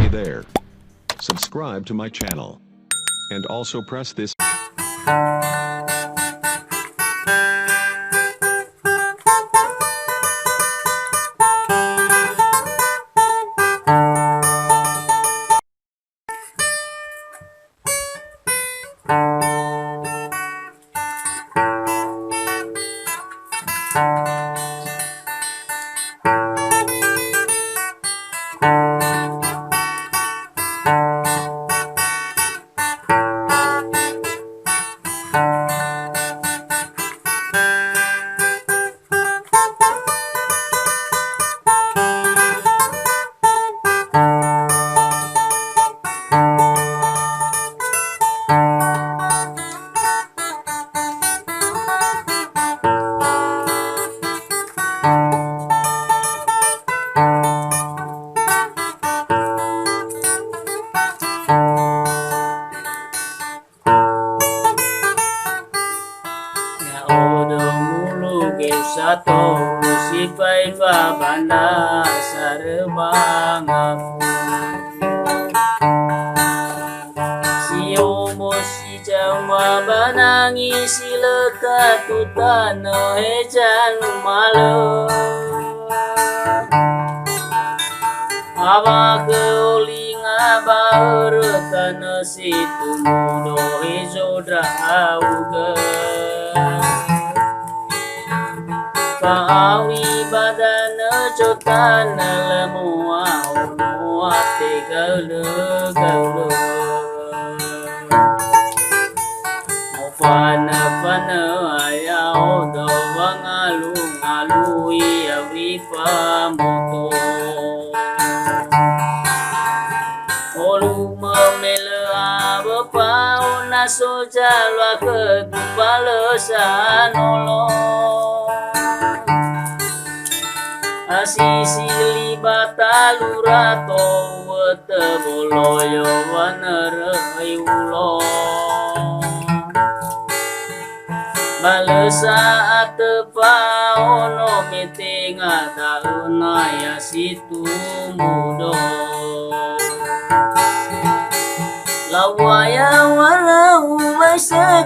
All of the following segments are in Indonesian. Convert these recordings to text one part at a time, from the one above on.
Hey there. Subscribe to my channel. And also press this. Sato sipai fa banda sarabanga siyo mo si jama banangi silaka tutano hejan malo aba keolinga baurutana situ mudo hijodra auga Kawi badana jotana lemua umua tegalu galu Mufana fana ayao do wangalu ngalui awifa moto Olu memele abapa unaso jalwa kekumbala sanolo Asisi libata lurato wete boloyo wanere ulo Balesa atepa ono metinga dauna ya situ mudo Lawaya walau masa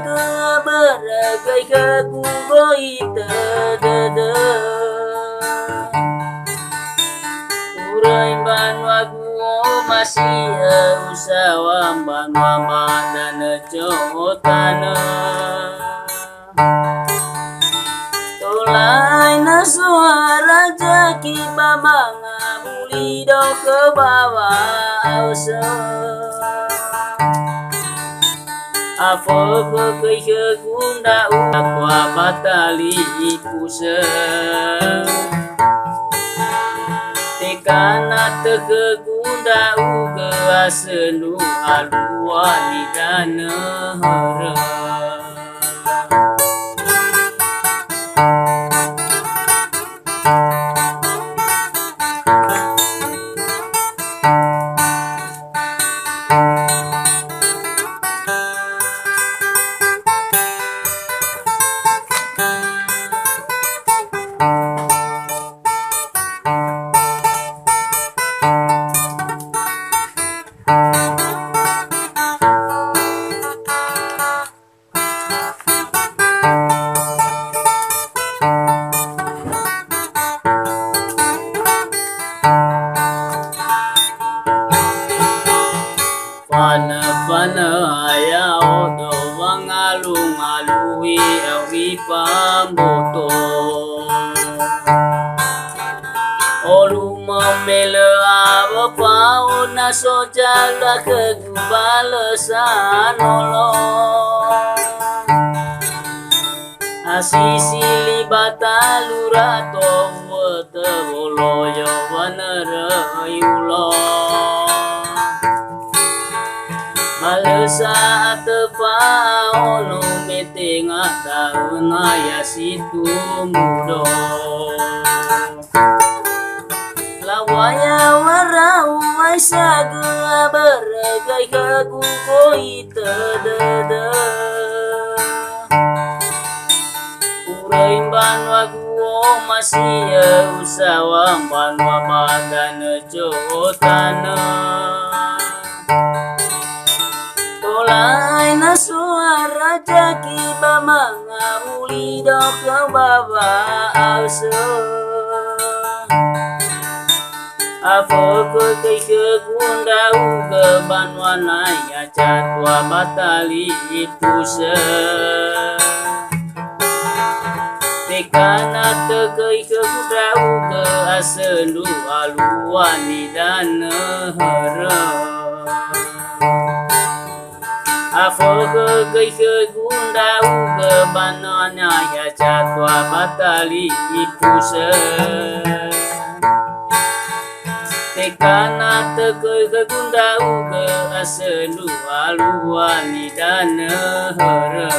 beragai kekuboi tedede Urai banwa guo masih usawam banwa madana jotana Tolai na suara jaki bamanga muli do ke bawah ausa Afo ke gunda akwa batali pusa Tekana tegegunda uga asenu alua lidana hara Fana ayao do wangalungalui awi pamboto Olu memele abapa unaso jala kegubala sanolo Asisi libata lurato wete boloyo wanere ulo Malesa atepa ono metinga dauna ya situ mudo Lawaya warau maisaga beragai kekuboi tedede Urain banwa guo masih usawam banwa madana jotana rajaki bamanga uli dok baba ause Afo ke gunda uga banwana ya catwa batali puse Tekana tegei ke gunda uga aselu aluani dan hara Afo ke gunda uga banwana ya catwa batali puse Tekana tegei ke gunda uga aselu aluani dan hara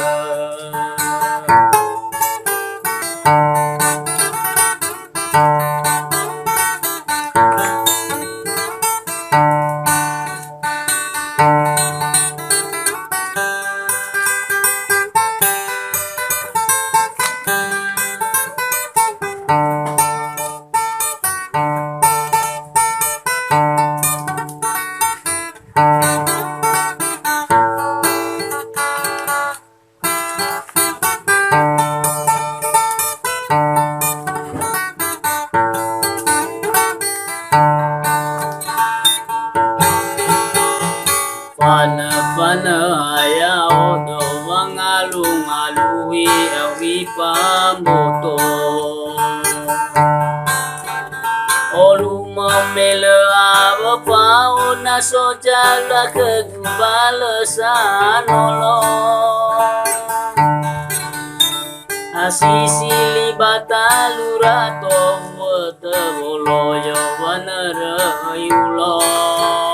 Pana ya odo mangalung-alui awi pamboto Olu memele aba pau na sojala ke balasan nolong Asisi libata lurato wete boloyo wanara yulong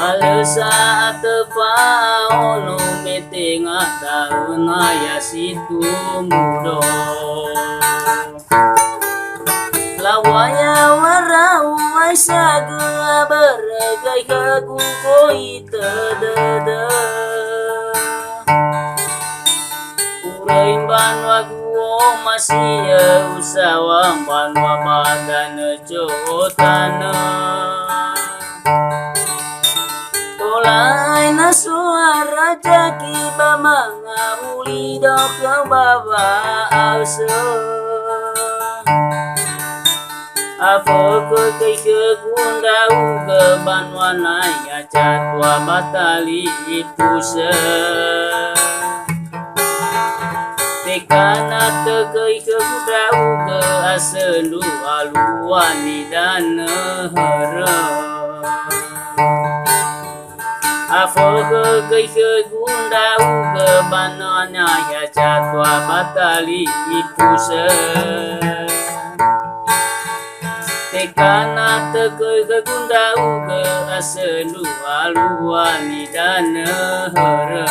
Malesa tepaono metenga taun ya situ mudo Lawaya warau aisaga beragai kagu koi tedada Urain banwa guo masih usawang banwa badana jotana Tolai na suara jaki bamanga uli dok baba ause Afo ke gunda uga banwana ya catwa batali puse Tekana tegei ke gunda uga aselu aluani dan hara Afo ke gunda uga banana ya catwa batali puse Tekana tegei ke gunda uga aselu aluani dan hara